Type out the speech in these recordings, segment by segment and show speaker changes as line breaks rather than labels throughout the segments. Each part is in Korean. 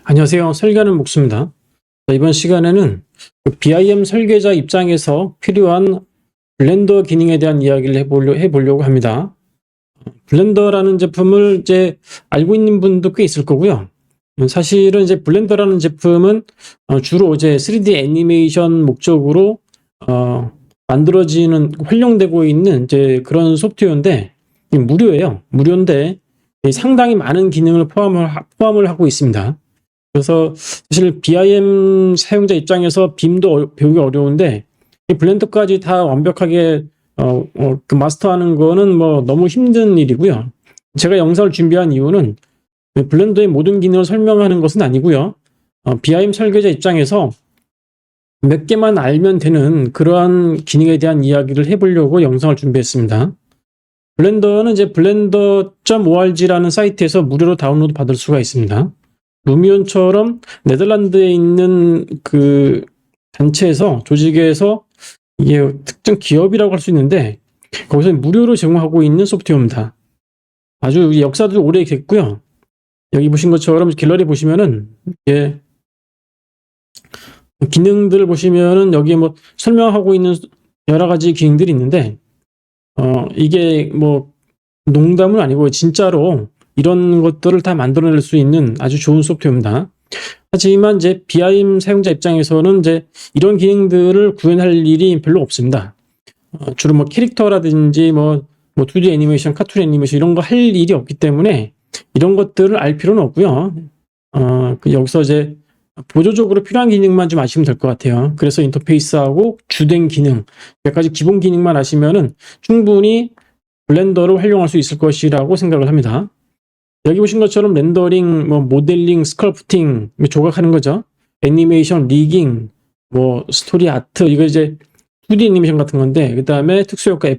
안녕하세요. 설계하는 목수입니다. 이번 시간에는 BIM 설계자 입장에서 필요한 블렌더 기능에 대한 이야기를 해보려고 합니다. 블렌더라는 제품을 이제 알고 있는 분도 꽤 있을 거고요. 사실은 이제 블렌더라는 제품은 주로 이제 3D 애니메이션 목적으로 만들어지는, 활용되고 있는 이제 그런 소프트웨어인데, 무료예요. 무료인데 상당히 많은 기능을 포함을 하고 있습니다. 그래서 사실 BIM 사용자 입장에서 빔도 배우기 어려운데 이 블렌더까지 다 완벽하게 마스터하는 거는 뭐 너무 힘든 일이고요. 제가 영상을 준비한 이유는 블렌더의 모든 기능을 설명하는 것은 아니고요. BIM 설계자 입장에서 몇 개만 알면 되는 그러한 기능에 대한 이야기를 해보려고 영상을 준비했습니다. 블렌더는 이제 blender.org라는 사이트에서 무료로 다운로드 받을 수가 있습니다. 루미온처럼 네덜란드에 있는 그 단체에서, 조직에서, 이게 특정 기업이라고 할 수 있는데 거기서 무료로 제공하고 있는 소프트웨어입니다. 아주 역사도 오래됐고요. 여기 보신 것처럼 갤러리 보시면은 기능들 보시면은 여기에 뭐 설명하고 있는 여러 가지 기능들이 있는데 이게 뭐 농담은 아니고 진짜로 이런 것들을 다 만들어낼 수 있는 아주 좋은 소프트웨어입니다. 하지만 이제 BIM 사용자 입장에서는 이제 이런 기능들을 구현할 일이 별로 없습니다. 주로 뭐 캐릭터라든지 뭐 2D 애니메이션, 카툰 애니메이션 이런 거 할 일이 없기 때문에 이런 것들을 알 필요는 없고요. 여기서 이제 보조적으로 필요한 기능만 좀 아시면 될 것 같아요. 그래서 인터페이스하고 주된 기능, 몇 가지 기본 기능만 아시면은 충분히 블렌더를 활용할 수 있을 것이라고 생각을 합니다. 여기 보신 것처럼 렌더링, 뭐 모델링, 스컬프팅, 조각하는 거죠. 애니메이션, 리깅, 뭐 스토리 아트, 이거 이제 2D 애니메이션 같은 건데, 그 다음에 특수효과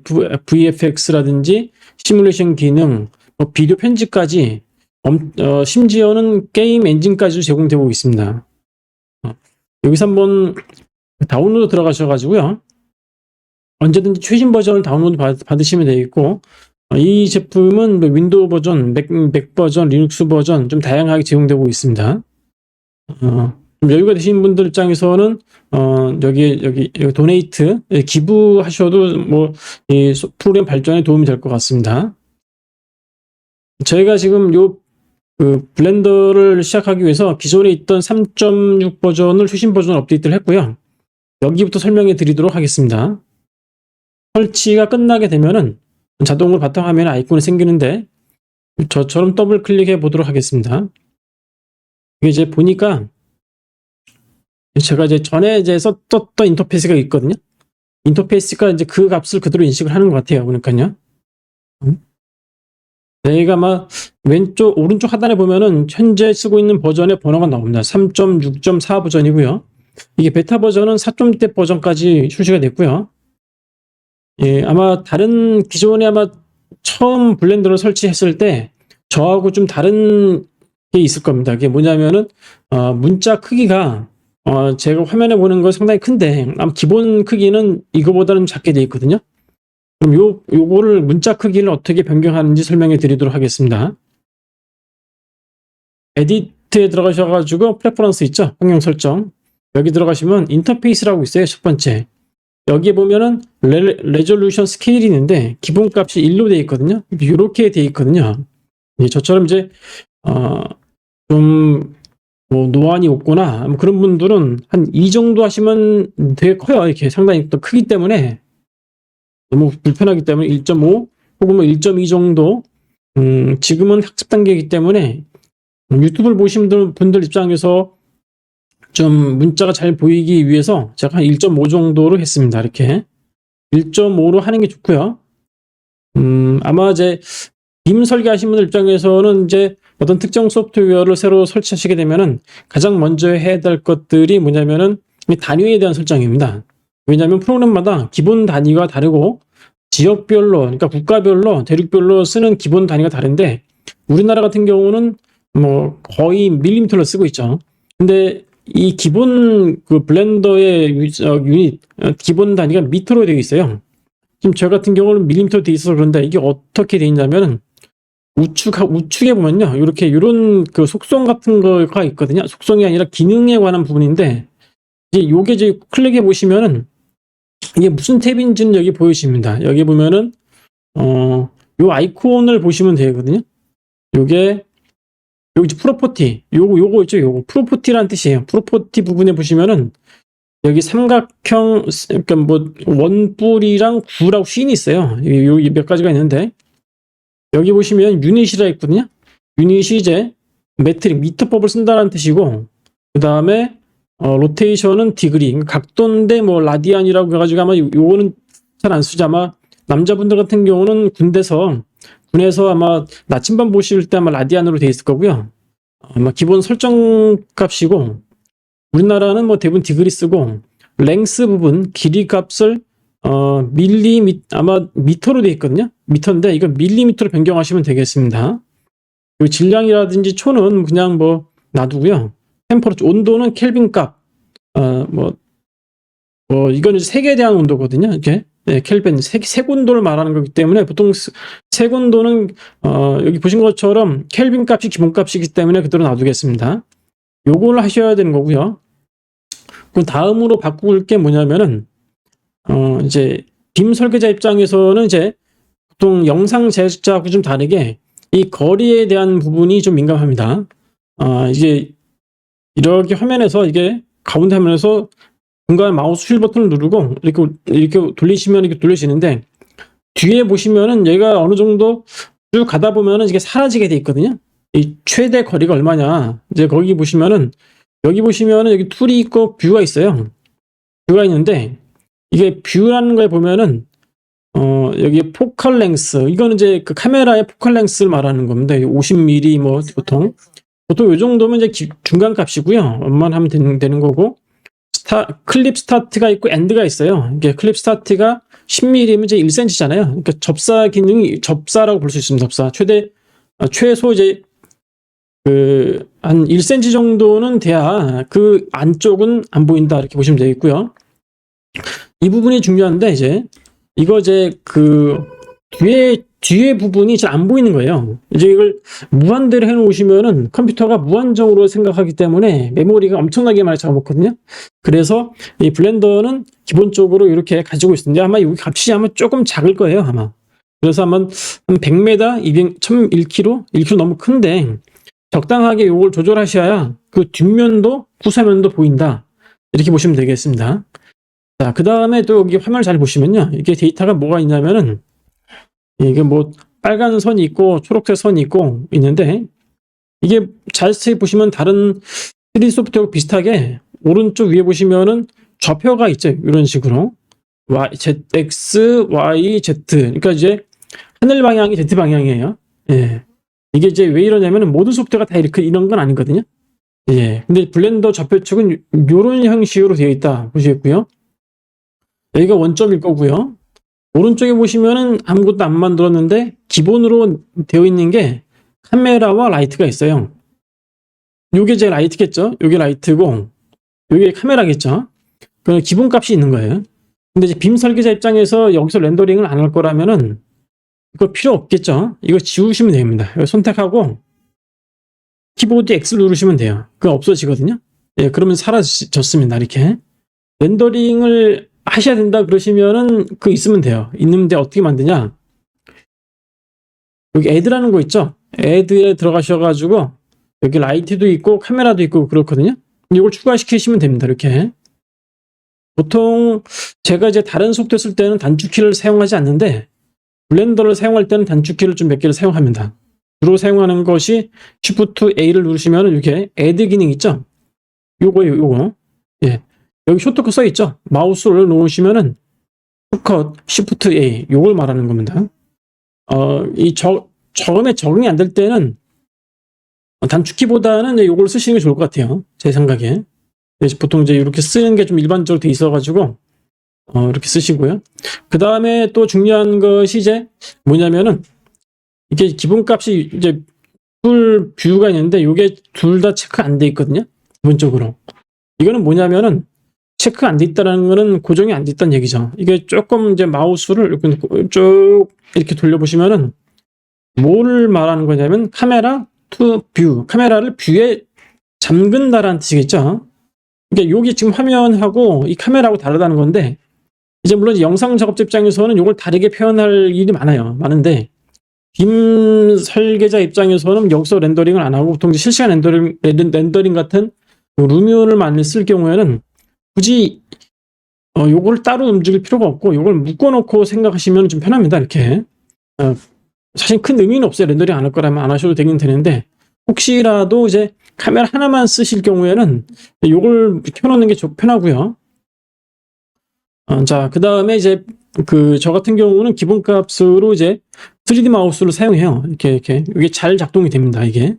VFX라든지 시뮬레이션 기능, 뭐 비디오 편집까지, 심지어는 게임 엔진까지도 제공되고 있습니다. 여기서 한번 다운로드 들어가셔가지고요. 언제든지 최신 버전을 다운로드 받으시면 되겠고, 이 제품은 윈도우 버전, 맥 버전, 리눅스 버전 좀 다양하게 제공되고 있습니다. 여유가 되신 분들 입장에서는 여기 도네이트 기부하셔도 뭐 이 프로그램 발전에 도움이 될 것 같습니다. 저희가 지금 블렌더를 시작하기 위해서 기존에 있던 3.6 버전을 최신 버전 업데이트를 했고요. 여기부터 설명해 드리도록 하겠습니다. 설치가 끝나게 되면은 자동으로 바탕화면에 아이콘이 생기는데 저처럼 더블 클릭해 보도록 하겠습니다. 이게 이제 보니까 제가 이제 전에 이제 썼던 인터페이스가 있거든요. 인터페이스가 이제 그 값을 그대로 인식을 하는 것 같아요. 그러니까요. 내가 막 오른쪽 하단에 보면은 현재 쓰고 있는 버전의 번호가 나옵니다. 3.6.4 버전이고요. 이게 베타 버전은 4.0대 버전까지 출시가 됐고요. 예, 아마 기존에 아마 처음 블렌더를 설치했을 때 저하고 좀 다른 게 있을 겁니다. 그게 뭐냐면은 문자 크기가 제가 화면에 보는 거 상당히 큰데 아마 기본 크기는 이거보다는 작게 되어 있거든요. 그럼 요거를 문자 크기를 어떻게 변경하는지 설명해 드리도록 하겠습니다. 에디트에 들어가셔가지고 프레퍼런스 있죠? 환경 설정. 여기 들어가시면 인터페이스라고 있어요. 첫 번째. 여기에 보면은 레졸루션 스케일이 있는데 기본값이 1로 되어 있거든요. 이렇게 되어 있거든요. 저처럼 이제 좀 뭐 노안이 없거나 뭐 그런 분들은 한 2 정도 하시면 되게 커요. 이렇게 상당히 또 크기 때문에 너무 불편하기 때문에 1.5 혹은 뭐 1.2 정도. 지금은 학습 단계이기 때문에 유튜브를 보시는 분들 입장에서 좀 문자가 잘 보이기 위해서 제가 한 1.5 정도로 했습니다. 이렇게 1.5로 하는 게 좋고요. 아마 이제 빔 설계하신 분들 입장에서는 이제 어떤 특정 소프트웨어를 새로 설치하시게 되면은 가장 먼저 해야 될 것들이 뭐냐면은 단위에 대한 설정입니다. 왜냐하면 프로그램마다 기본 단위가 다르고 지역별로, 그러니까 국가별로, 대륙별로 쓰는 기본 단위가 다른데 우리나라 같은 경우는 뭐 거의 밀리미터로 쓰고 있죠. 근데 이 기본 블렌더의 유닛 기본 단위가 미터로 되어 있어요. 지금 저 같은 경우는 밀리미터로 되어 있어서 그런데 이게 어떻게 되어 있냐면은 우측에 보면요. 요런 그 속성 같은 거가 있거든요. 속성이 아니라 기능에 관한 부분인데, 요게 이제 클릭해 보시면은, 이게 무슨 탭인지는 여기 보이십니다. 여기 보면은, 요 아이콘을 보시면 되거든요. 요게, 여기 이제 프로퍼티. 요거 있죠. 요거. 프로퍼티라는 뜻이에요. 프로퍼티 부분에 보시면은, 여기 삼각형, 그러니까 뭐, 원뿔이랑 구라고 쉰이 있어요. 요 몇 가지가 있는데, 여기 보시면 유닛이라 있거든요. 유닛이 이제 미터법을 쓴다는 뜻이고, 그 다음에 로테이션은 디그리, 각도인데 뭐 라디안이라고 해가지고 아마 요거는 잘 안 쓰지. 아마 남자분들 같은 경우는 군에서 아마 나침반 보실 때 아마 라디안으로 돼 있을 거고요. 아마 기본 설정 값이고, 우리나라는 뭐 대부분 디그리 쓰고, 랭스 부분 길이 값을 아마 미터로 돼 있거든요. 미터인데 이거 밀리미터로 변경하시면 되겠습니다. 그리고 질량이라든지 초는 그냥 뭐 놔두고요. 템퍼러처 온도는 켈빈 값. 이거는 색에 대한 온도거든요. 이렇게 켈빈 색온도를 말하는 거기 때문에 보통 색온도는 여기 보신 것처럼 켈빈 값이 기본 값이기 때문에 그대로 놔두겠습니다. 요걸 하셔야 되는 거고요. 그 다음으로 바꿀 게 뭐냐면은 이제 빔 설계자 입장에서는 이제 보통 영상 제작자하고 좀 다르게 이 거리에 대한 부분이 좀 민감합니다. 이게 이렇게 화면에서 이게 가운데 화면에서 중간 마우스 휠 버튼을 누르고 이렇게 돌리시면 이렇게 돌려지는데, 뒤에 보시면은 얘가 어느 정도 쭉 가다 보면은 이게 사라지게 돼 있거든요. 이 최대 거리가 얼마냐. 이제 거기 보시면은 여기 툴이 있고 뷰가 있어요. 뷰가 있는데, 이게 뷰라는 거에 보면은 여기 포컬 랭스, 이거는 이제 그 카메라의 포컬 랭스를 말하는 겁니다. 50mm 뭐 보통 요 정도면 이제 중간 값이고요. 원만 하면 되는 거고, 클립 스타트가 있고 엔드가 있어요. 이게 클립 스타트가 10mm면 이제 1cm잖아요. 그러니까 접사 기능이 접사라고 볼 수 있습니다. 접사 최소 이제 한 1cm 정도는 돼야 그 안쪽은 안 보인다, 이렇게 보시면 되겠고요. 이 부분이 중요한데, 이거 뒤에 부분이 잘 안 보이는 거예요. 이제 이걸 무한대로 해놓으시면은 컴퓨터가 무한정으로 생각하기 때문에 메모리가 엄청나게 많이 잡아먹거든요. 그래서 이 블렌더는 기본적으로 이렇게 가지고 있습니다. 아마 여기 값이 아마 조금 작을 거예요, 아마. 그래서 아마 한 100m, 200, 1001kg, 1kg 너무 큰데, 적당하게 이걸 조절하셔야 그 뒷면도 후사면도 보인다, 이렇게 보시면 되겠습니다. 자, 그 다음에 또 여기 화면을 잘 보시면요. 이게 데이터가 뭐가 있냐면은, 이게 뭐 빨간 선이 있고 초록색 선이 있고 있는데, 이게 자세히 보시면 다른 3D 소프트웨어 비슷하게 오른쪽 위에 보시면은 좌표가 있죠. 이런 식으로. ZX, Y, Z. 그러니까 이제 하늘 방향이 Z 방향이에요. 예. 이게 이제 왜 이러냐면은 모든 소프트웨어가 다 이런 건 아니거든요. 예. 근데 블렌더 좌표측은 이런 형식으로 되어 있다 보시겠고요. 여기가 원점일 거고요. 오른쪽에 보시면은 아무것도 안 만들었는데 기본으로 되어 있는 게 카메라와 라이트가 있어요. 요게 제 라이트겠죠? 요게 라이트고 요게 카메라겠죠? 그 기본 값이 있는 거예요. 근데 이제 빔 설계자 입장에서 여기서 렌더링을 안 할 거라면은 이거 필요 없겠죠? 이거 지우시면 됩니다. 이거 선택하고 키보드 X 누르시면 돼요. 그거 없어지거든요. 예, 그러면 사라졌습니다. 이렇게. 렌더링을 하셔야 된다 그러시면은 그거 있으면 돼요. 있는데 어떻게 만드냐? 여기 애드라는 거 있죠? 애드에 들어가셔가지고 여기 라이트도 있고 카메라도 있고 그렇거든요. 이걸 추가시키시면 됩니다. 이렇게. 보통 제가 이제 다른 소프트웨어 쓸 때는 단축키를 사용하지 않는데, 블렌더를 사용할 때는 단축키를 좀 몇 개를 사용합니다. 주로 사용하는 것이 Shift A를 누르시면 이렇게 애드 기능 있죠? 요거. 예. 여기 쇼트컷 써 있죠? 마우스를 놓으시면은 컷 Shift A, 요걸 말하는 겁니다. 처음에 적응이 안 될 때는 단축키보다는 요걸 쓰시는 게 좋을 것 같아요. 제 생각에. 보통 이제 이렇게 쓰는 게 좀 일반적으로 돼 있어가지고, 이렇게 쓰시고요. 그 다음에 또 중요한 것이 이제 뭐냐면은, 이게 기본값이 이제 풀 뷰가 있는데, 요게 둘 다 체크 안 돼 있거든요. 기본적으로. 이거는 뭐냐면은, 체크 안 돼 있다는 거는 고정이 안 돼 있다는 얘기죠. 이게 조금 이제 마우스를 쭉 이렇게 돌려보시면은, 뭘 말하는 거냐면 카메라 투 뷰, 카메라를 뷰에 잠근다라는 뜻이겠죠. 그러니까 여기 지금 화면하고 이 카메라하고 다르다는 건데, 이제 물론 영상 작업자 입장에서는 이걸 다르게 표현할 일이 많은데 빔 설계자 입장에서는 여기서 렌더링을 안 하고 보통 실시간 렌더링 같은 루미온을 많이 쓸 경우에는 굳이 요거를 따로 움직일 필요가 없고 요걸 묶어놓고 생각하시면 좀 편합니다. 이렇게 사실 큰 의미는 없어요. 렌더링 안 할 거라면 안 하셔도 되긴 되는데, 혹시라도 이제 카메라 하나만 쓰실 경우에는 요걸 켜놓는 게 편하고요. 자, 그 다음에 이제 저 같은 경우는 기본값으로 이제 3D 마우스를 사용해요. 이게 잘 작동이 됩니다. 이게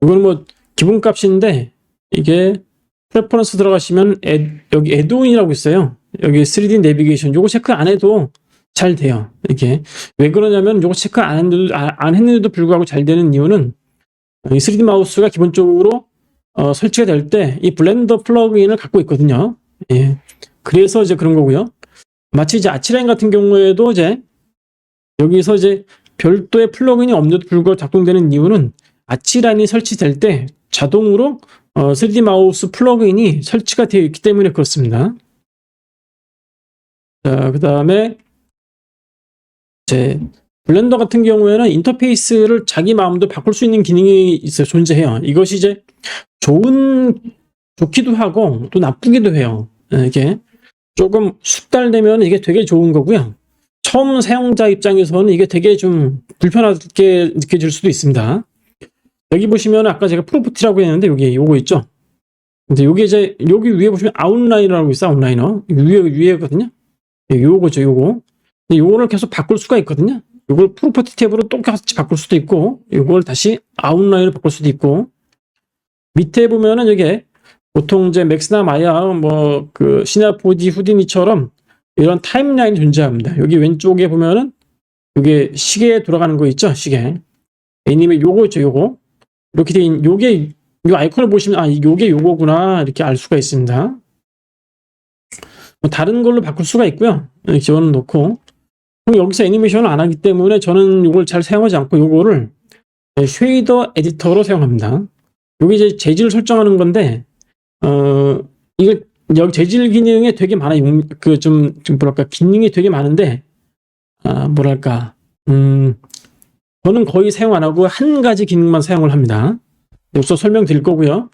이거는 뭐 기본값인데, 이게 프레퍼런스 들어가시면 여기 애드온이라고 있어요. 여기 3D 내비게이션 요거 체크 안 해도 잘 돼요. 이게 왜 그러냐면 요거 체크 안 했는데도 불구하고 잘 되는 이유는 이 3D 마우스가 기본적으로 설치가 될 때 이 블렌더 플러그인을 갖고 있거든요. 예. 그래서 이제 그런 거고요. 마치 이제 아치라인 같은 경우에도 이제 여기서 이제 별도의 플러그인이 없는데도 불구하고 작동되는 이유는 아치라인이 설치될 때 자동으로 3D 마우스 플러그인이 설치가 되어 있기 때문에 그렇습니다. 자, 그 다음에 이제 블렌더 같은 경우에는 인터페이스를 자기 마음대로 바꿀 수 있는 기능이 존재해요. 이것이 이제 좋기도 하고 또 나쁘기도 해요. 이게 조금 숙달되면 이게 되게 좋은 거고요. 처음 사용자 입장에서는 이게 되게 좀 불편하게 느껴질 수도 있습니다. 여기 보시면 아까 제가 프로퍼티라고 했는데 여기 요거 있죠. 근데 여기 이제 여기 위에 보시면 아웃라이너라고 있어. 아웃라이너 위에거든요. 요거죠, 요거. 근데 요거를 계속 바꿀 수가 있거든요. 요걸 프로퍼티 탭으로 똑같이 바꿀 수도 있고, 요걸 다시 아웃라인으로 바꿀 수도 있고, 밑에 보면은 이게 보통 이제 맥스나 마야 뭐 그 시나포디 후디니처럼 이런 타임라인이 존재합니다. 여기 왼쪽에 보면은 이게 시계 돌아가는 거 있죠, 시계. 애니메 요거 있죠, 요거. 이렇게 된 요게 요 아이콘을 보시면 요게 요거구나 이렇게 알 수가 있습니다. 뭐 다른 걸로 바꿀 수가 있고요. 지원을 놓고. 그럼 여기서 애니메이션을 안 하기 때문에 저는 이걸 잘 사용하지 않고 요거를 쉐이더 에디터로 사용합니다. 여기 이제 재질을 설정하는 건데, 이거 여기 재질 기능에 되게 많아요. 좀 뭐랄까, 기능이 되게 많은데, 뭐랄까, 저는 거의 사용 안 하고 한 가지 기능만 사용을 합니다. 여기서 설명드릴 거고요.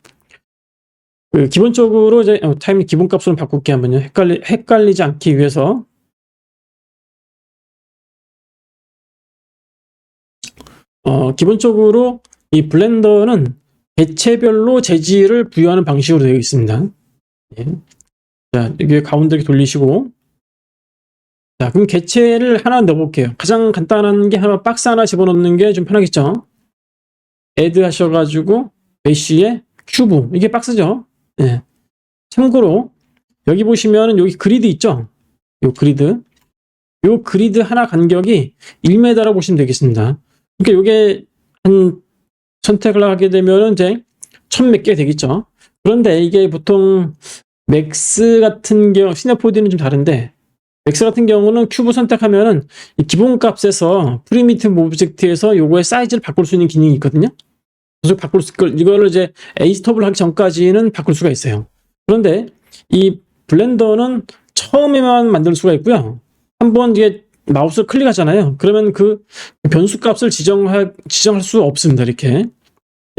기본적으로 이제 타임 기본값으로 바꿀게 한번요. 헷갈리지 않기 위해서. 기본적으로 이 블렌더는 개체별로 재질을 부여하는 방식으로 되어 있습니다. 예. 자, 이게 가운데 이렇게 돌리시고, 자, 그럼 개체를 하나 넣어볼게요. 가장 간단한 게 하나 박스 하나 집어넣는 게 좀 편하겠죠. 애드 하셔가지고 메쉬에 큐브, 이게 박스죠. 예. 참고로 여기 보시면은 여기 그리드 있죠. 요 그리드 하나 간격이 1m라고 보시면 되겠습니다. 그러니까 이게 한 선택을 하게 되면은 이제 1000 몇 개 되겠죠. 그런데 이게 보통 맥스 같은 경우, 시나포디는 좀 다른데, 맥스 같은 경우는 큐브 선택하면은 이 기본값에서 프리미티브 오브젝트에서 요거의 사이즈를 바꿀 수 있는 기능이 있거든요. 그래서 이거를 이제 에이스톱을 하기 전까지는 바꿀 수가 있어요. 그런데 이 블렌더는 처음에만 만들 수가 있고요. 한번 이게 마우스를 클릭하잖아요. 그러면 그 변수값을 지정할 수 없습니다. 이렇게.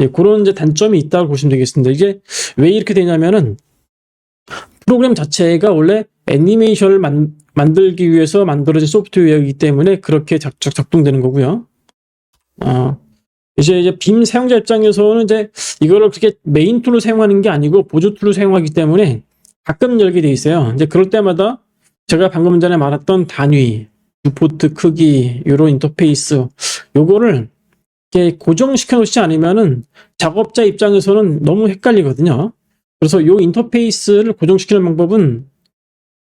예, 그런 이제 단점이 있다고 보시면 되겠습니다. 이게 왜 이렇게 되냐면은 프로그램 자체가 원래 애니메이션을 만들기 위해서 만들어진 소프트웨어이기 때문에 그렇게 작동되는 거고요. 이제 빔 사용자 입장에서는 이제 이거를 그렇게 메인 툴로 사용하는 게 아니고 보조 툴로 사용하기 때문에 가끔 열게 돼 있어요. 이제 그럴 때마다 제가 방금 전에 말했던 단위, 뷰포트 크기, 요런 인터페이스, 요거를 이렇게 고정시켜 놓지 않으면은 작업자 입장에서는 너무 헷갈리거든요. 그래서 요 인터페이스를 고정시키는 방법은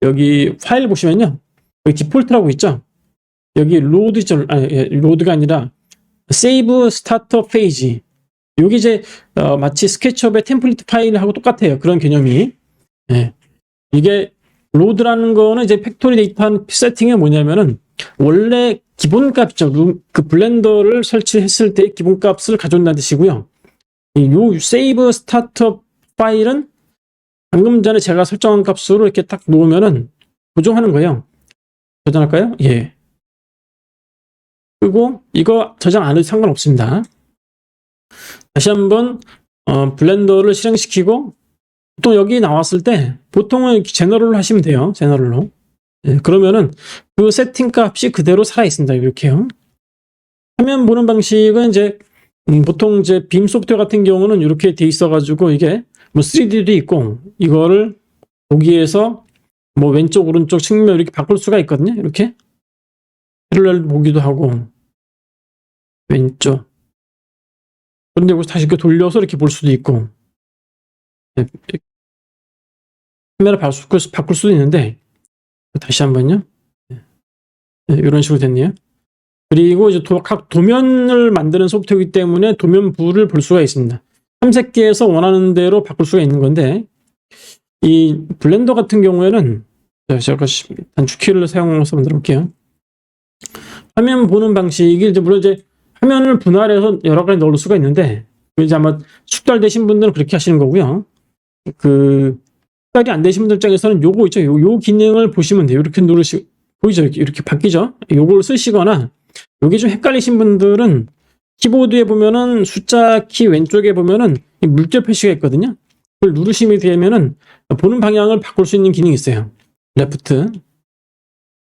여기 파일 보시면요. 여기 디폴트라고 있죠. 여기 로드 있죠. 로드가 아니라 세이브 스타터 페이지. 여기 이제 마치 스케치업의 템플릿 파일하고 똑같아요. 그런 개념이. 예. 이게 로드라는 거는 이제 팩토리 데이터 세팅이 뭐냐면은 원래 기본값이죠. 그 블렌더를 설치했을 때 기본값을 가져온다는 뜻이고요. 요 세이브 스타트업 파일은 방금 전에 제가 설정한 값으로 이렇게 딱 놓으면은 고정하는 거예요. 저장할까요? 예. 그리고 이거 저장 안 해도 상관없습니다. 다시 한번 블렌더를 실행시키고 또 여기 나왔을 때 보통은 제너럴로 하시면 돼요. 제너럴로. 예, 그러면은 그 세팅 값이 그대로 살아 있습니다. 이렇게요. 화면 보는 방식은 이제 보통 이제 빔 소프트웨어 같은 경우는 이렇게 돼 있어가지고 이게 뭐 3D도 있고 이거를 보기에서 뭐 왼쪽 오른쪽 측면 이렇게 바꿀 수가 있거든요. 이렇게 패럴렐 보기도 하고 왼쪽 그런데 여기서 다시 이렇게 돌려서 이렇게 볼 수도 있고 카메라 바꿀 수도 있는데 다시 한번요. 이런 식으로 됐네요. 그리고 이제 각 도면을 만드는 소프트웨어이기 때문에 도면부를 볼 수가 있습니다. 탐색기에서 원하는 대로 바꿀 수가 있는 건데 이 블렌더 같은 경우에는 제가 단축키를 사용해서 만들어 볼게요. 화면 보는 방식이 이제 물론 이제 화면을 분할해서 여러 가지 넣을 수가 있는데 이제 아마 숙달되신 분들은 그렇게 하시는 거고요. 그 숙달이 안 되신 분들 입장에서는 요거 있죠. 요 기능을 보시면 돼요. 이렇게 누르시 보이죠? 이렇게 바뀌죠? 요걸 쓰시거나 여기 좀 헷갈리신 분들은 키보드에 보면은 숫자 키 왼쪽에 보면은 물결 표시가 있거든요. 그걸 누르시면 되면은 보는 방향을 바꿀 수 있는 기능이 있어요. 레프트,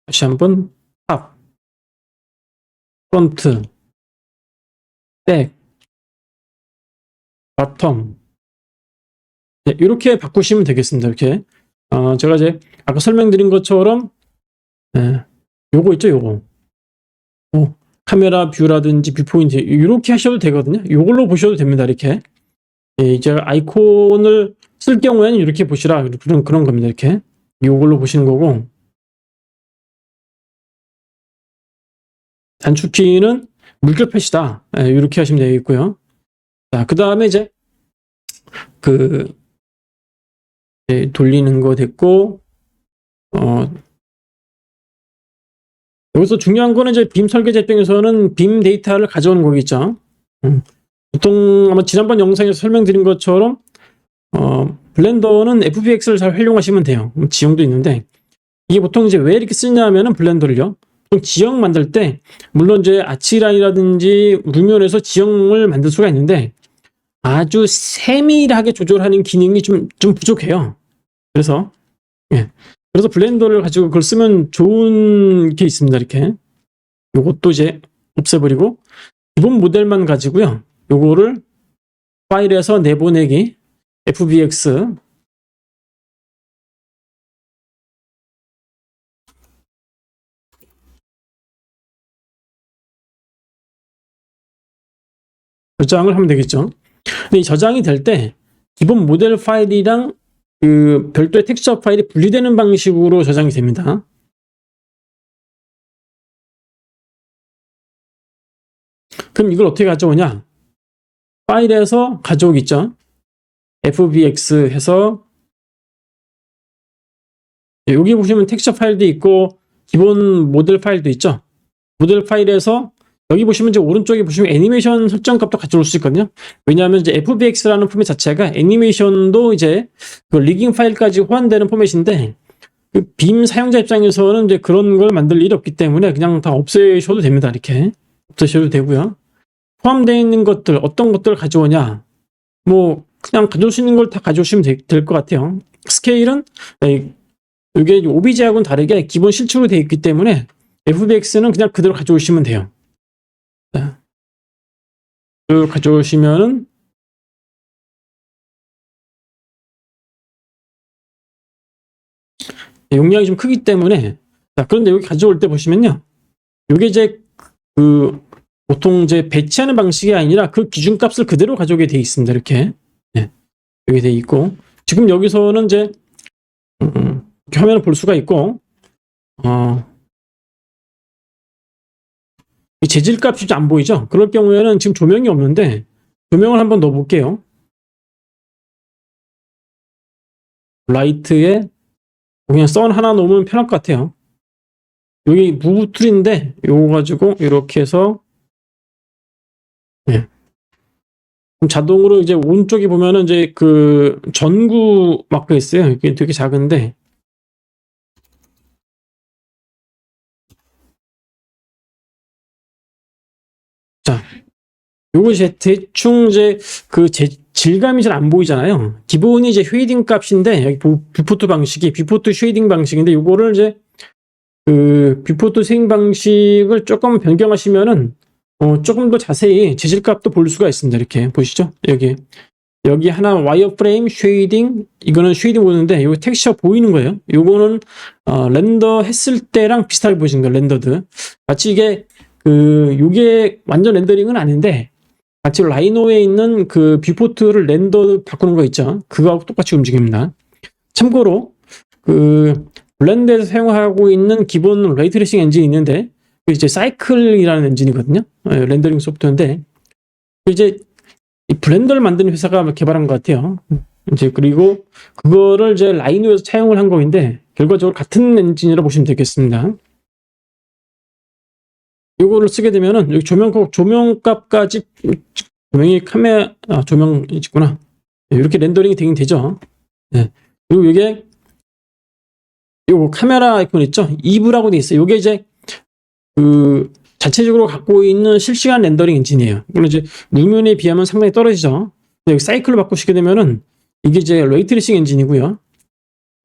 다시 한번 탑, 프론트, 백, 바텀. 네, 이렇게 바꾸시면 되겠습니다. 이렇게 제가 이제 아까 설명드린 것처럼 요거 있죠, 요거. 카메라 뷰라든지 뷰포인트 이렇게 하셔도 되거든요. 이걸로 보셔도 됩니다. 이렇게 이제 아이콘을 쓸 경우에는 이렇게 보시라 그런 겁니다. 이렇게 이걸로 보시는 거고 단축키는 물결 표시다. 이렇게 하시면 되겠고요. 자, 그 다음에 이제 돌리는 거 됐고 여기서 중요한 거는 이제 빔 설계자 입장에서는 빔 데이터를 가져오는 거겠죠. 보통 아마 지난번 영상에서 설명드린 것처럼 블렌더는 FBX를 잘 활용하시면 돼요. 지형도 있는데 이게 보통 이제 왜 이렇게 쓰냐면은 블렌더를요. 지형 만들 때 물론 이제 아치라인이라든지 루면에서 지형을 만들 수가 있는데 아주 세밀하게 조절하는 기능이 좀 부족해요. 그래서 블렌더를 가지고 그걸 쓰면 좋은 게 있습니다. 이렇게 요것도 이제 없애버리고 기본 모델만 가지고요. 요거를 파일에서 내보내기 FBX 저장을 하면 되겠죠. 근데 이 저장이 될 때 기본 모델 파일이랑 그 별도의 텍스처 파일이 분리되는 방식으로 저장이 됩니다. 그럼 이걸 어떻게 가져오냐? 파일에서 가져오기 있죠. FBX 해서 여기 보시면 텍스처 파일도 있고 기본 모델 파일도 있죠. 모델 파일에서 여기 보시면 이제 오른쪽에 보시면 애니메이션 설정 값도 가져올 수 있거든요. 왜냐하면 이제 FBX라는 포맷 자체가 애니메이션도 이제 그 리깅 파일까지 호환되는 포맷인데 그 빔 사용자 입장에서는 이제 그런 걸 만들 일이 없기 때문에 그냥 다 없애셔도 됩니다. 이렇게 없애셔도 되고요. 포함되어 있는 것들 어떤 것들을 가져오냐? 뭐 그냥 가져올 수 있는 걸 다 가져오시면 될 것 같아요. 스케일은 이게 OBJ하고는 다르게 기본 실축으로 되어 있기 때문에 FBX는 그냥 그대로 가져오시면 돼요. 그걸 가져오시면은 용량이 좀 크기 때문에 그런데 여기 가져올 때 보시면요. 이게 이제 보통 이제 배치하는 방식이 아니라 그 기준값을 그대로 가져오게 되어 있습니다. 이렇게 여기 되어 있고 지금 여기서는 이제 이렇게 화면을 볼 수가 있고 이 재질값이 안 보이죠? 그럴 경우에는 지금 조명이 없는데 조명을 한번 넣어 볼게요. 라이트에 그냥 선 하나 놓으면 편할 것 같아요. 여기 무브 툴인데 요거 가지고 이렇게 해서 예. 그럼 자동으로 이제 오른쪽에 보면은 이제 그 전구 마크 있어요. 이게 되게 작은데 자, 요거 이제 대충 이제 그 질감이 잘 안 보이잖아요. 기본이 이제 쉐이딩 값인데 여기 뷰포트 방식이 뷰포트 쉐이딩 방식인데 요거를 이제 그 뷰포트 쉐이딩 방식을 조금 변경하시면은 조금 더 자세히 재질값도 볼 수가 있습니다. 이렇게 보시죠. 여기 하나 와이어 프레임 쉐이딩 이거는 쉐이딩 보는데 요 텍스처 보이는 거예요. 요거는 렌더 했을 때랑 비슷하게 보시는 거예요. 렌더드 같이 이게 요게 완전 렌더링은 아닌데 같이 라이노에 있는 그 뷰포트를 렌더 바꾸는 거 있죠. 그거하고 똑같이 움직입니다. 참고로 그 블렌드에서 사용하고 있는 기본 레이트레이싱 엔진이 있는데 이제 사이클이라는 엔진이거든요. 렌더링 소프트인데 이제 이 블렌더를 만드는 회사가 개발한 것 같아요. 이제 그리고 그거를 이제 라이노에서 차용을 한 거인데 결과적으로 같은 엔진이라고 보시면 되겠습니다. 요거를 쓰게 되면은 여기 조명값까지 조명이 카메라 조명이 있구나. 이렇게 렌더링이 되긴 되죠. 네. 그리고 이게 요거 카메라 아이콘 있죠? 이브라고 돼 있어요. 요게 이제 그 자체적으로 갖고 있는 실시간 렌더링 엔진이에요. 물론 이제 루면에 비하면 상당히 떨어지죠. 여기 사이클로 바꾸시게 되면은 이게 이제 레이트레이싱 엔진이고요.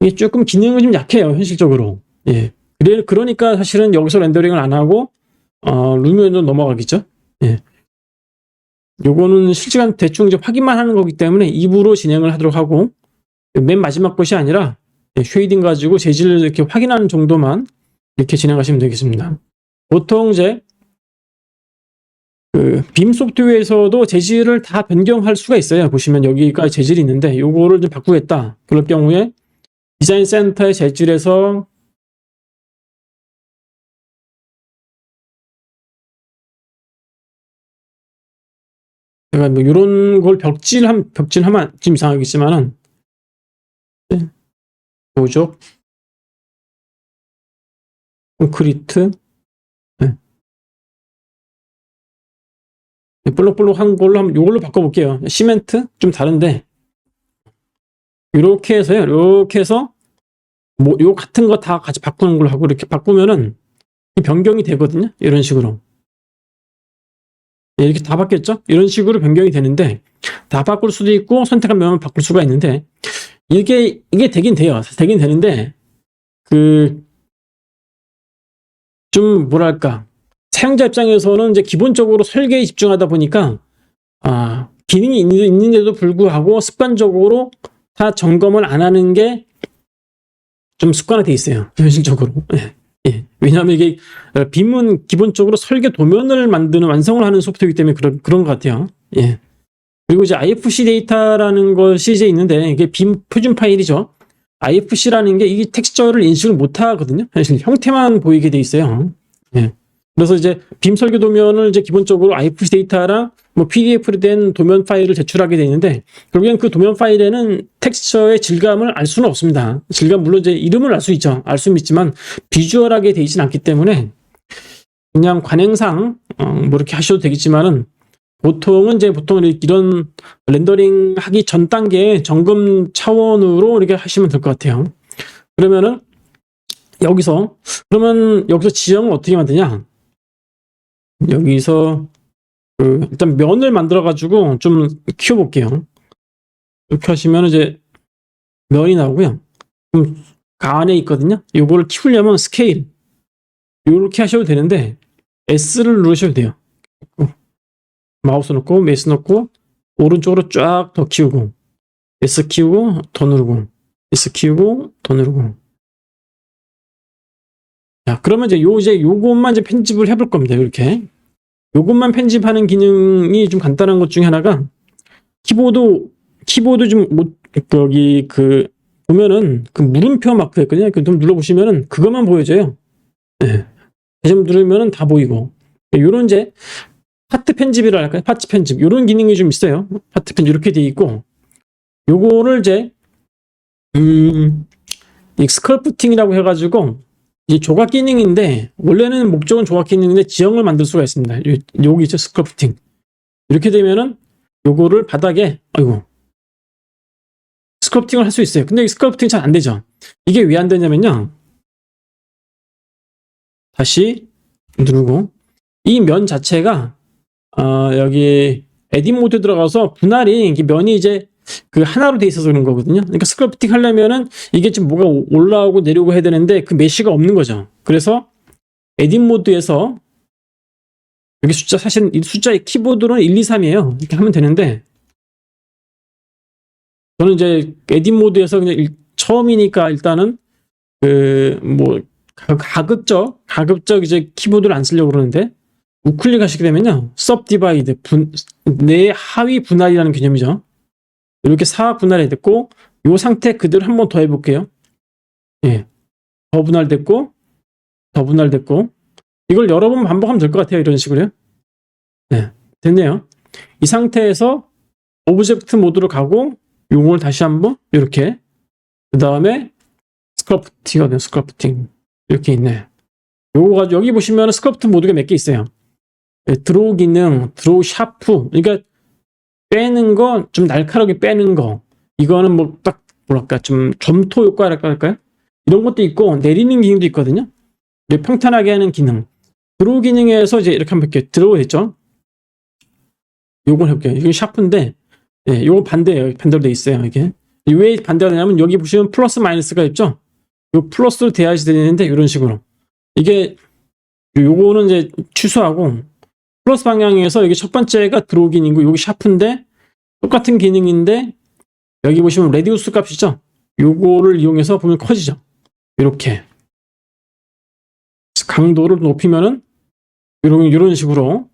이게 조금 기능은 좀 약해요, 현실적으로. 예. 그러니까 사실은 여기서 렌더링을 안 하고 루면으로 넘어가겠죠. 예. 요거는 실시간 대충 이제 확인만 하는 거기 때문에 입으로 진행을 하도록 하고 맨 마지막 것이 아니라 쉐이딩 가지고 재질을 이렇게 확인하는 정도만 이렇게 진행하시면 되겠습니다. 보통 이제 그 빔 소프트웨어에서도 재질을 다 변경할 수가 있어요. 보시면 여기가 재질이 있는데 요거를 좀 바꾸겠다. 그럴 경우에 디자인 센터의 재질에서 제가 뭐 이런 걸 벽질하면 좀 이상하겠지만은 보조 콘크리트 볼록볼록한 걸로 한번 이걸로 바꿔볼게요. 시멘트 좀 다른데 이렇게 해서요. 이렇게 해서 뭐 요 같은 거 다 같이 바꾸는 걸로 하고 이렇게 바꾸면은 변경이 되거든요. 이런 식으로 이렇게 다 바뀌었죠. 이런 식으로 변경이 되는데 다 바꿀 수도 있고 선택한 면만 바꿀 수가 있는데 이게 되긴 돼요. 되긴 되는데 그 좀 뭐랄까 사용자 입장에서는 이제 기본적으로 설계에 집중하다 보니까 기능이 있는데도 불구하고 습관적으로 다 점검을 안 하는 게 좀 습관화돼 있어요. 현실적으로. 예. 왜냐하면 이게 빔은 기본적으로 설계 도면을 만드는 완성을 하는 소프트이기 때문에 그런 것 같아요. 예. 그리고 이제 IFC 데이터라는 것이 이제 있는데 이게 빔 표준 파일이죠. IFC라는 게 이 텍스처를 인식을 못 하거든요. 사실 형태만 보이게 돼 있어요. 예. 그래서 이제 빔 설계 도면을 이제 기본적으로 IFC 데이터랑 뭐 PDF로 된 도면 파일을 제출하게 돼 있는데 결국엔 그 도면 파일에는 텍스처의 질감을 알 수는 없습니다. 질감 물론 이제 이름을 알 수 있죠. 알 수는 있지만 비주얼하게 돼 있지는 않기 때문에 그냥 관행상 뭐 이렇게 하셔도 되겠지만은 보통 이런 렌더링 하기 전 단계 점검 차원으로 이렇게 하시면 될 것 같아요. 그러면은 여기서 지형을 어떻게 만드냐? 여기서 일단 면을 만들어 가지고 좀 키워볼게요. 이렇게 하시면 이제 면이 나오고요. 그 안에 있거든요. 요거를 키우려면 스케일 이렇게 하셔도 되는데 S를 누르셔도 돼요. 마우스 놓고 메스 놓고 오른쪽으로 쫙 더 키우고 S 키우고 더 누르고 S 키우고 더 누르고 자 그러면 이제 요것만 이제 편집을 해볼 겁니다. 이렇게 요것만 편집하는 기능이 좀 간단한 것 중에 하나가 키보드 좀 여기 보면은 그 물음표 마크 있거든요. 좀 눌러보시면은 그것만 보여져요. 네. 다시 한번 누르면은 다 보이고 요런 이제 파트 편집이라 할까요? 파트 편집 요런 기능이 좀 있어요. 파트 편집 이렇게 돼 있고 요거를 이제 이 스컬프팅이라고 해가지고 이제 조각 기능인데 원래는 목적은 조각 기능인데 지형을 만들 수가 있습니다. 여기 있죠, 스컬프팅. 이렇게 되면은 요거를 바닥에 스컬프팅을 할 수 있어요. 근데 이 스컬프팅 잘 안 되죠. 이게 왜 안 되냐면요. 다시 누르고 이 면 자체가 여기 에딧 모드 들어가서 분할이 면이 이제 그 하나로 돼 있어서 그런 거거든요. 그러니까 스컬프팅 하려면은 이게 지금 뭐가 올라오고 내려오고 해야 되는데 그 메쉬가 없는 거죠. 그래서 에딧 모드에서 여기 숫자, 사실 이 숫자의 키보드로는 1, 2, 3이에요. 이렇게 하면 되는데 저는 이제 에딧 모드에서 그냥 처음이니까 일단은 가급적 이제 키보드를 안 쓰려고 그러는데 우클릭 하시게 되면요. subdivide 내 하위 분할이라는 개념이죠. 이렇게 4 분할이 됐고 이 상태 그대로 한 번 더 해볼게요. 예, 더 분할됐고 더 분할됐고 이걸 여러 번 반복하면 될 것 같아요. 이런 식으로요. 네, 됐네요. 이 상태에서 오브젝트 모드로 가고 요걸 다시 한번 이렇게 그 다음에 스컬프팅 이렇게 있네. 요거 가지고 여기 보시면 스컬프트 모드가 몇 개 있어요. 네, 드로우 기능, 드로우 샤프, 그러니까 빼는 거, 좀 날카롭게 빼는 거. 이거는 뭐 딱 뭐랄까 좀 점토 효과랄까 할까요? 이런 것도 있고 내리는 기능도 있거든요. 평탄하게 하는 기능. 드로우 기능에서 이제 이렇게 한번 볼게요. 드로우 됐죠? 요걸 해볼게요. 이게 샤프인데, 예, 요거 반대예요. 반대로 돼 있어요. 이게 왜 반대가 되냐면 여기 보시면 플러스 마이너스가 있죠? 요 플러스로 돼야지 되는데 이런 식으로 이게 요거는 이제 취소하고 플러스 방향에서 이게 첫 번째가 드로우 기능이고 여기 샤프인데 똑같은 기능인데 여기 보시면 레디우스 값이죠. 요거를 이용해서 보면 커지죠. 이렇게 강도를 높이면은 이런 식으로.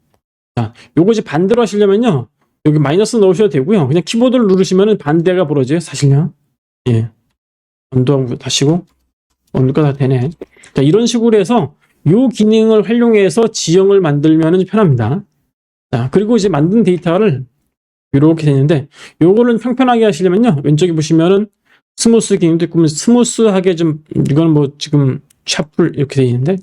자, 요거 이제 반대로 하시려면요. 여기 마이너스 넣으셔도 되고요. 그냥 키보드를 누르시면은 반대가 벌어져요. 사실요. 예. 언더하고 다시고 언더가 다 되네. 자, 이런 식으로 해서 요 기능을 활용해서 지형을 만들면 편합니다. 자, 그리고 이제 만든 데이터를 이렇게 되는데 요거는 평편하게 하시려면요. 왼쪽에 보시면은 스무스 기능도 있고 스무스하게 좀 이건 뭐 지금 샤플 이렇게 되어 있는데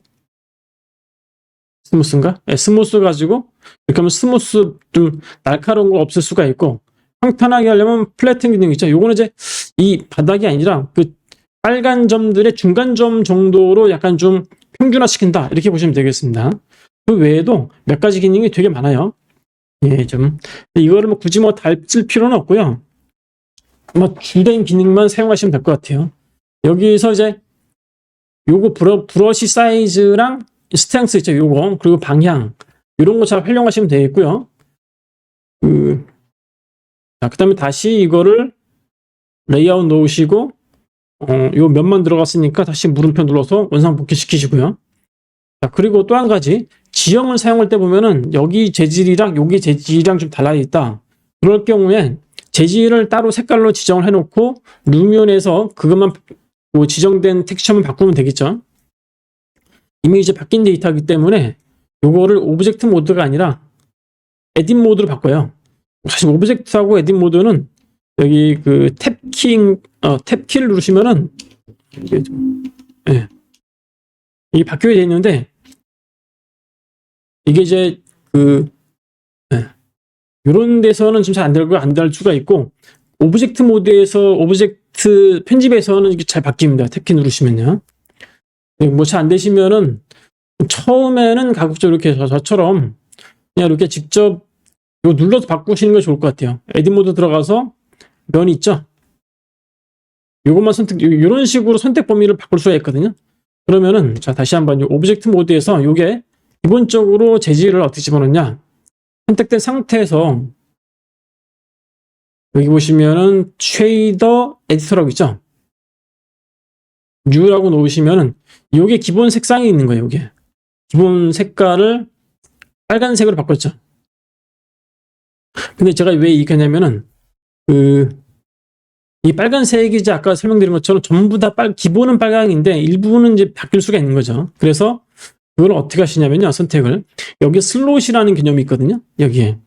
스무스인가? 네, 스무스 가지고 이렇게 하면 스무스 좀 날카로운 걸 없앨 수가 있고 평탄하게 하려면 플래튼 기능 있죠. 요거는 이제 이 바닥이 아니라 그 빨간 점들의 중간점 정도로 약간 좀 평준화시킨다 이렇게 보시면 되겠습니다. 그 외에도 몇 가지 기능이 되게 많아요. 예, 좀 이거를 뭐 굳이 뭐 다 쓸 필요는 없고요. 뭐 주된 기능만 사용하시면 될 것 같아요. 여기서 이제 요거 브러쉬 사이즈랑 스트렝스 있죠. 요거 그리고 방향 이런 거 잘 활용하시면 되겠고요. 그다음에 다시 이거를 레이아웃 놓으시고 요 면만 들어갔으니까 다시 물음표 눌러서 원상 복귀시키시고요. 자, 그리고 또 한 가지 지형을 사용할 때 보면은 여기 재질이랑 여기 재질이랑 좀 달라 있다. 그럴 경우에 재질을 따로 색깔로 지정을 해놓고 루미온에서 그것만 뭐 지정된 텍스처만 바꾸면 되겠죠. 이미 이제 바뀐 데이터이기 때문에 요거를 오브젝트 모드가 아니라 에딧 모드로 바꿔요. 사실 오브젝트하고 에딧 모드는 여기 그 탭키를 누르시면은 예, 이게 바뀌어야 되는데 이게 이제 이런 데서는 좀 잘 안 되고 안 될 수가 있고 오브젝트 모드에서 오브젝트 편집에서는 이게 잘 바뀝니다. 탭키 누르시면요. 뭐 잘 안 되시면은 처음에는 가급적 이렇게 저처럼 그냥 이렇게 직접 이거 눌러서 바꾸시는 게 좋을 것 같아요. 에딧 모드 들어가서 면이 있죠. 이것만 이런 식으로 선택 범위를 바꿀 수가 있거든요. 그러면은 자 다시 한번 오브젝트 모드에서 이게 기본적으로 재질을 어떻게 집어넣냐 선택된 상태에서 여기 보시면은 쉐이더 에디터라고 있죠. New라고 놓으시면은 이게 기본 색상이 있는 거예요. 이게 기본 색깔을 빨간색으로 바꿨죠. 근데 제가 왜 이렇게 하냐면은 이 빨간색이 이제 아까 설명드린 것처럼 전부 다 기본은 빨강인데 일부는 이제 바뀔 수가 있는 거죠. 그래서 그걸 어떻게 하시냐면요. 선택을 여기 슬롯이라는 개념이 있거든요. 여기에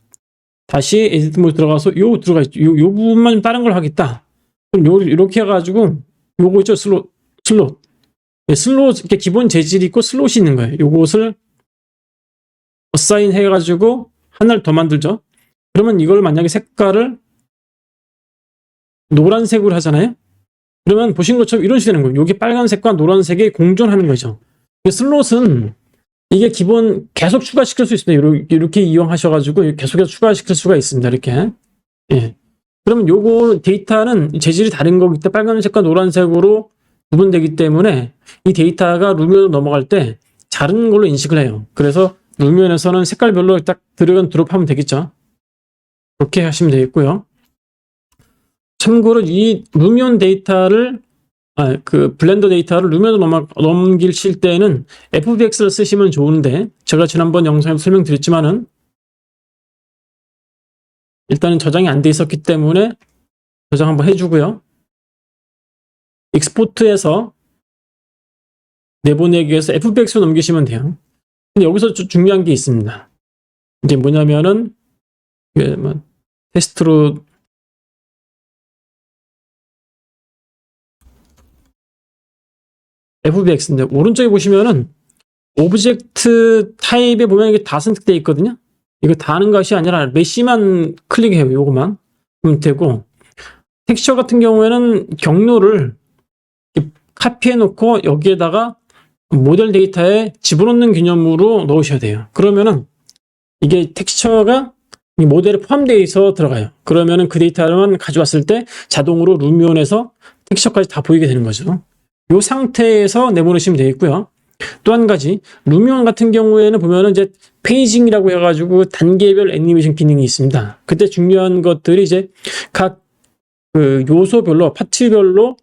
다시 에디트 모드 들어가서 요 부분만 좀 다른 걸 하겠다. 그럼 이렇게 해가지고 요거 있죠. 슬롯 슬롯, 이렇게 기본 재질이 있고 슬롯이 있는 거예요. 요것을 어사인 해가지고 하나를 더 만들죠. 그러면 이걸 만약에 색깔을 노란색으로 하잖아요. 그러면 보신 것처럼 이런 식이 되는 거예요. 여기 빨간색과 노란색이 공존하는 거죠. 슬롯은 이게 기본 계속 추가시킬 수 있습니다. 이렇게 이용하셔가지고 계속해서 추가시킬 수가 있습니다. 이렇게. 예. 그러면 요거 데이터는 재질이 다른 거기 때문에 빨간색과 노란색으로 구분되기 때문에 이 데이터가 루미온으로 넘어갈 때 다른 걸로 인식을 해요. 그래서 루미온에서는 색깔별로 딱 드래그 드롭하면 되겠죠. 그렇게 하시면 되겠고요. 참고로 이 루미온 데이터를 그 블렌더 데이터를 루미온으로 넘기실 때는 FBX를 쓰시면 좋은데 제가 지난번 영상에서 설명드렸지만은 일단은 저장이 안 돼 있었기 때문에 저장 한번 해주고요. 익스포트해서 내보내기 위해서 FBX로 넘기시면 돼요. 근데 여기서 중요한 게 있습니다. 이게 뭐냐면은 이게 뭐 테스트로 FBX인데 오른쪽에 보시면은 오브젝트 타입에 보면 이게 다 선택되어 있거든요. 이거 다 하는 것이 아니라 메시만 클릭해요. 요거만 하면 되고 텍스처 같은 경우에는 경로를 카피해 놓고 여기에다가 모델 데이터에 집어넣는 개념으로 넣으셔야 돼요. 그러면은 이게 텍스처가 이 모델에 포함되어 있어 들어가요. 그러면은 그 데이터만 가져왔을 때 자동으로 루미온에서 텍스처까지 다 보이게 되는 거죠. 이 상태에서 내보내시면 되겠고요. 또 한 가지, 루미온 같은 경우에는 보면은 이제 페이징이라고 해가지고 단계별 애니메이션 기능이 있습니다. 그때 중요한 것들이 이제 각 그 요소별로, 파트별로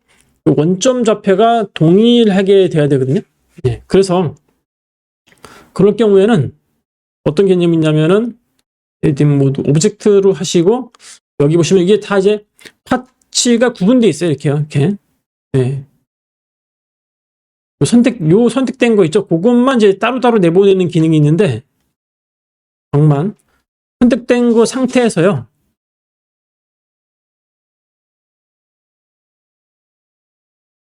원점 좌표가 동일하게 돼야 되거든요. 예, 그래서 그럴 경우에는 어떤 개념이 있냐면은 모두 오브젝트로 하시고 여기 보시면 이게 다 이제 파츠가 구분되어 있어요. 이렇게요. 이렇게. 예. 요 선택된 거 있죠? 그것만 이제 따로따로 내보내는 기능이 있는데, 정말 선택된 거 상태에서요.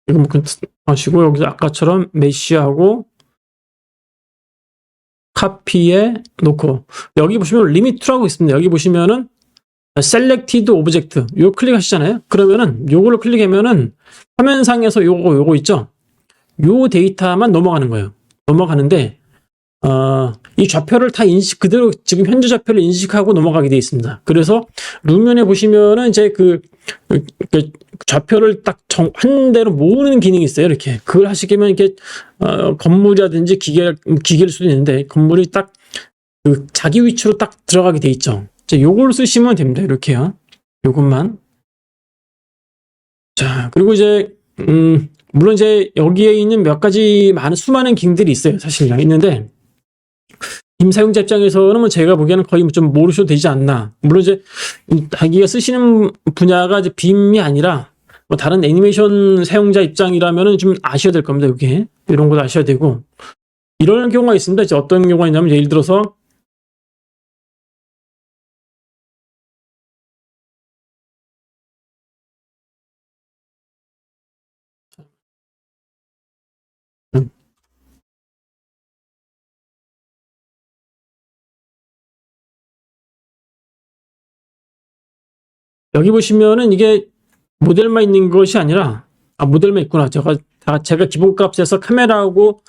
이거 뭐 하시고, 여기서 아까처럼 메시하고, 카피에 놓고, 여기 보시면 리미트라고 있습니다. 여기 보시면은, 셀렉티드 오브젝트, 요 클릭하시잖아요? 그러면은, 요거를 클릭하면은, 화면상에서 요거 있죠? 요 데이터만 넘어가는 거예요. 넘어가는데 이 좌표를 다 그대로 지금 현재 좌표를 인식하고 넘어가게 되어 있습니다. 그래서 루미온에 보시면은 이제 그 좌표를 딱 한 대로 모으는 기능이 있어요. 이렇게 그걸 하시게 되면 이렇게 건물이라든지 기계일 수도 있는데 건물이 딱 그 자기 위치로 딱 들어가게 돼 있죠. 이제 요걸 쓰시면 됩니다. 이렇게요. 요것만. 자, 그리고 이제 물론 이제 여기에 있는 몇 가지 수많은 기능들이 있어요. 사실 있는데 빔 사용자 입장에서는 뭐 제가 보기에는 거의 좀 모르셔도 되지 않나. 물론 이제 자기가 쓰시는 분야가 이제 빔이 아니라 뭐 다른 애니메이션 사용자 입장이라면은 좀 아셔야 될 겁니다. 여기 이런 것도 아셔야 되고 이런 경우가 있습니다. 이제 어떤 경우가 있냐면 예를 들어서 여기 보시면은 이게 모델만 있는 것이 아니라 모델만 있구나. 제가 기본값에서 카메라하고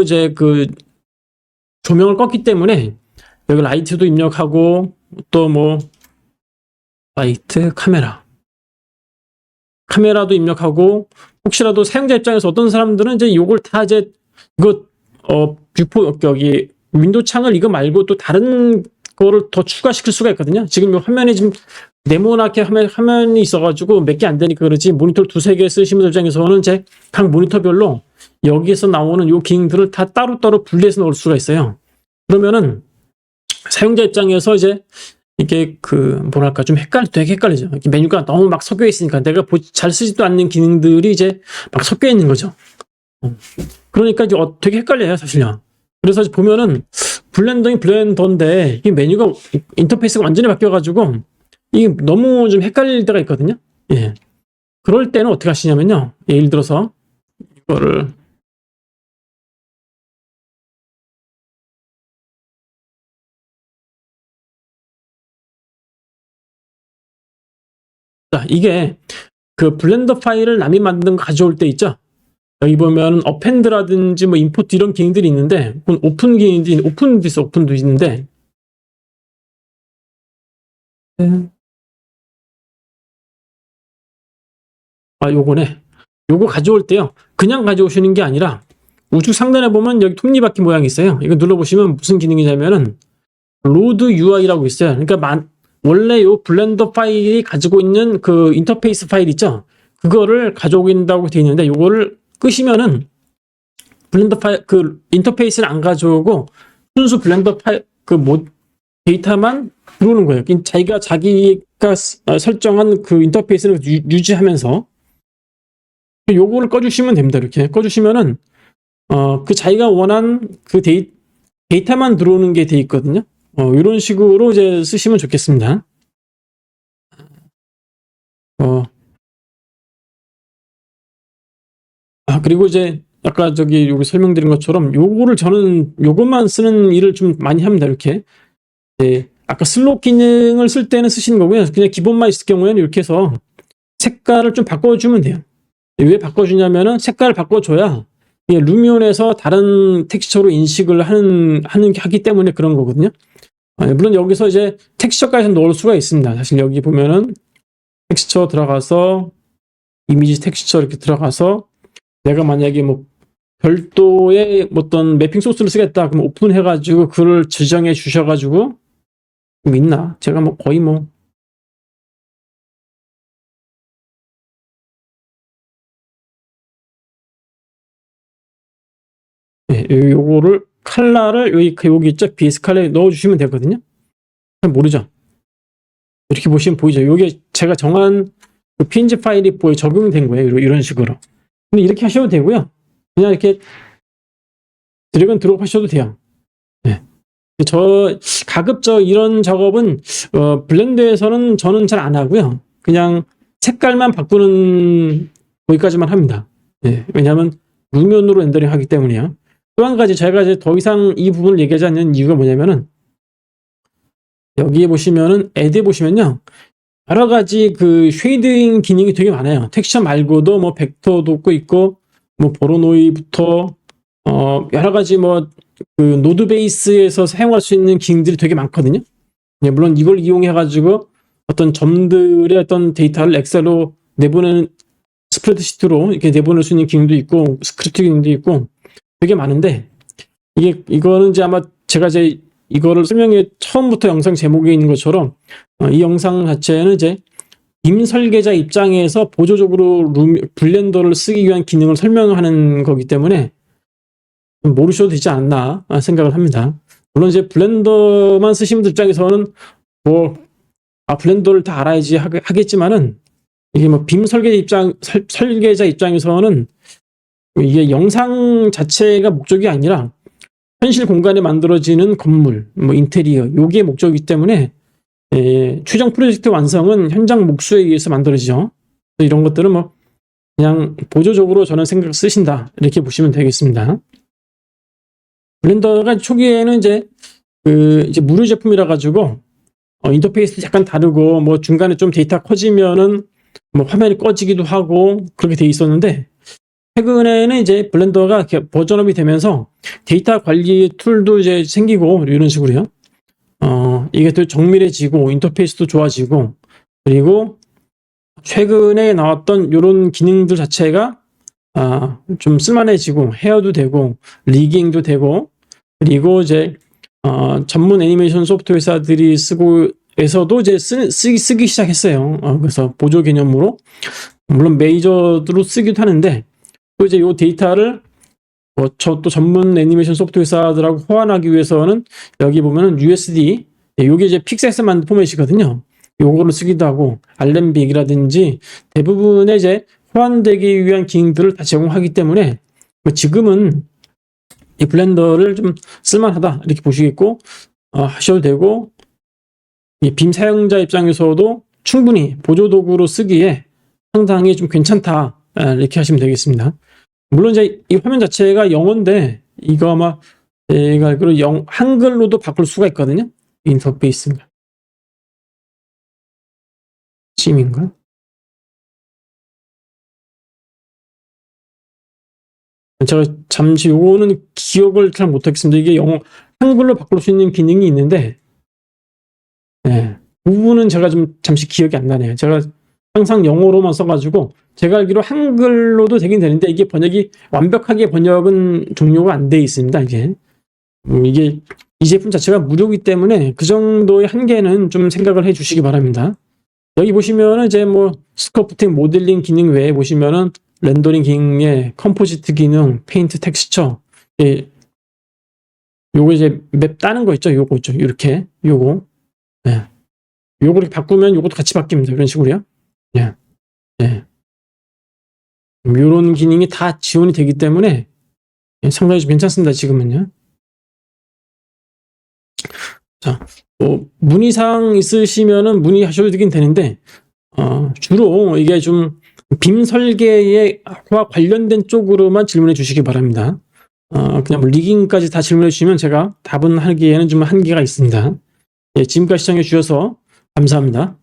이제 그 조명을 껐기 때문에 여기 라이트도 입력하고 또 뭐 라이트 카메라도 입력하고 혹시라도 사용자 입장에서 어떤 사람들은 이제 요걸 다 이제 이거 뷰포 여기 윈도우 창을 이거 말고 또 다른 거를 더 추가시킬 수가 있거든요. 지금 요 화면에 지금 네모나게 화면이 있어가지고 몇 개 안 되니까 그렇지 모니터를 두세 개 쓰시는 입장에서는 이제 각 모니터별로 여기에서 나오는 요 기능들을 다 따로따로 분리해서 넣을 수가 있어요. 그러면은 사용자 입장에서 이제 이게 뭐랄까 좀 되게 헷갈리죠. 메뉴가 너무 막 섞여 있으니까 내가 잘 쓰지도 않는 기능들이 이제 막 섞여 있는 거죠. 그러니까 이제 되게 헷갈려요, 사실요. 그래서 보면은 블렌더인데 이 메뉴가 인터페이스가 완전히 바뀌어가지고 이게 너무 좀 헷갈릴 때가 있거든요. 예. 그럴 때는 어떻게 하시냐면요. 예를 들어서 이거를 자, 이게 그 블렌더 파일을 남이 만든 거 가져올 때 있죠? 여기 보면 어펜드라든지 뭐 임포트 이런 기능들이 있는데, 그건 오픈 기능인지 오픈도 있는데, 요거네. 요거 가져올 때요, 그냥 가져오시는 게 아니라 우측 상단에 보면 여기 톱니바퀴 모양이 있어요. 이거 눌러보시면 무슨 기능이냐면은 로드 UI라고 있어요. 그러니까 원래 요 블렌더 파일이 가지고 있는 그 인터페이스 파일 있죠? 그거를 가져오긴다고 되어 있는데, 요거를 끄시면은 블렌더 파일 그 인터페이스를 안 가져오고 순수 블렌더 파일 데이터만 들어오는 거예요. 자기가 설정한 그 인터페이스를 유지하면서 요거를 꺼주시면 됩니다. 이렇게 꺼주시면은 그 자기가 원한 그 데이터만 들어오는 게 돼 있거든요. 이런 식으로 이제 쓰시면 좋겠습니다. 그리고 이제 아까 여기 설명드린 것처럼 저는 요것만 쓰는 일을 좀 많이 합니다. 이렇게. 네, 아까 슬롯 기능을 쓸 때는 쓰시는 거고요. 그냥 기본만 있을 경우에는 이렇게 해서 색깔을 좀 바꿔주면 돼요. 왜 바꿔주냐면은 색깔을 바꿔줘야 루미온에서 다른 텍스처로 인식을 하기 때문에 그런 거거든요. 물론 여기서 이제 텍스처까지 넣을 수가 있습니다. 사실 여기 보면은 텍스처 들어가서 이미지 텍스처 이렇게 들어가서 내가 만약에 뭐 별도의 어떤 매핑 소스를 쓰겠다 그럼 오픈해가지고 그걸 지정해 주셔가지고 좀 있나? 제가 뭐 거의 요거를 칼라를 여기 있죠? BS 칼라에 넣어주시면 되거든요. 모르죠? 이렇게 보시면 보이죠? 요게 제가 정한 그 PNG 파일이 적용이 된 거예요. 이런 식으로. 근데 이렇게 하셔도 되고요. 그냥 이렇게 드래곤 드롭 하셔도 돼요. 네. 가급적 이런 작업은 블렌더에서는 저는 잘 안 하고요. 그냥 색깔만 바꾸는 거기까지만 합니다. 네. 왜냐하면 루미온으로 렌더링 하기 때문이에요. 또 한 가지 제가 이제 더 이상 이 부분을 얘기하지 않는 이유가 뭐냐면은 여기에 보시면은 애드에 보시면요. 여러 가지 그 쉐이딩 기능이 되게 많아요. 텍스처 말고도 뭐 벡터도 있고 뭐 보로노이부터 여러 가지 그 노드 베이스에서 사용할 수 있는 기능들이 되게 많거든요. 물론 이걸 이용해 가지고 어떤 점들의 어떤 데이터를 엑셀로 내보내는 스프레드시트로 이렇게 내보낼 수 있는 기능도 있고 스크립트 기능도 있고 되게 많은데 이거는 이제 아마 제가 이제 이거를 설명해 처음부터 영상 제목에 있는 것처럼 이 영상 자체는 이제 빔 설계자 입장에서 보조적으로 블렌더를 쓰기 위한 기능을 설명하는 거기 때문에 모르셔도 되지 않나 생각을 합니다. 물론 이제 블렌더만 쓰시는 분들 입장에서는 블렌더를 다 알아야지 하겠지만은 이게 빔 설계자 입장에서는 이게 영상 자체가 목적이 아니라 현실 공간에 만들어지는 건물, 인테리어, 요게 목적이기 때문에 최종 프로젝트 완성은 현장 목수에 의해서 만들어지죠. 이런 것들은 그냥 보조적으로 저는 쓰신다 이렇게 보시면 되겠습니다. 블렌더가 초기에는 이제 무료 제품이라 가지고 인터페이스 약간 다르고 중간에 좀 데이터 커지면은 화면이 꺼지기도 하고 그렇게 돼 있었는데 최근에는 이제 블렌더가 버전업이 되면서 데이터 관리 툴도 이제 생기고 이런 식으로요. 이게 더 정밀해지고 인터페이스도 좋아지고 그리고 최근에 나왔던 이런 기능들 자체가 좀 쓸만해지고 헤어도 되고 리깅도 되고 그리고 이제 전문 애니메이션 소프트 회사들이 에서도 이제 쓰기 시작했어요. 그래서 보조 개념으로 물론 메이저로 쓰기도 하는데 또 이제 이 데이터를 또 전문 애니메이션 소프트 회사들하고 호환하기 위해서는 여기 보면은 USD 요게 이제 픽셀에서만 포맷이거든요. 요거를 쓰기도 하고 알렌빅이라든지 대부분의 이제 호환되기 위한 기능들을 다 제공하기 때문에 지금은 이 블렌더를 좀 쓸만하다 이렇게 보시겠고 하셔도 되고 이 빔 사용자 입장에서도 충분히 보조 도구로 쓰기에 상당히 좀 괜찮다 이렇게 하시면 되겠습니다. 물론 이제 이 화면 자체가 영어인데 이거 아마 제가 알기로 한글로도 바꿀 수가 있거든요. 인터페이스인가? 짐인가? 제가 잠시 요거는 기억을 잘 못하겠습니다. 이게 한글로 바꿀 수 있는 기능이 있는데, 네. 그 부분은 제가 좀 잠시 기억이 안 나네요. 제가 항상 영어로만 써가지고, 제가 알기로 한글로도 되긴 되는데, 이게 번역이, 완벽하게 번역은 종료가 안 돼 있습니다, 이게. 이게, 이 제품 자체가 무료이기 때문에 그 정도의 한계는 좀 생각을 해 주시기 바랍니다. 여기 보시면은 이제 뭐, 스커프팅 모델링 기능 외에 보시면은, 렌더링 기능에 컴포지트 기능, 페인트 텍스처, 예, 요거 이제 맵 따는 거 있죠? 요거 있죠? 이렇게, 요거. 예. 요거를 바꾸면 요것도 같이 바뀝니다. 이런 식으로요. 예. 예. 요런 기능이 다 지원이 되기 때문에 상당히 좀 괜찮습니다. 지금은요. 자, 문의사항 있으시면은 문의하셔도 되긴 되는데, 주로 이게 좀 빔 설계와 관련된 쪽으로만 질문해 주시기 바랍니다. 그냥 뭐 리깅까지 다 질문해 주시면 제가 답은 하기에는 좀 한계가 있습니다. 예, 지금까지 시청해 주셔서 감사합니다.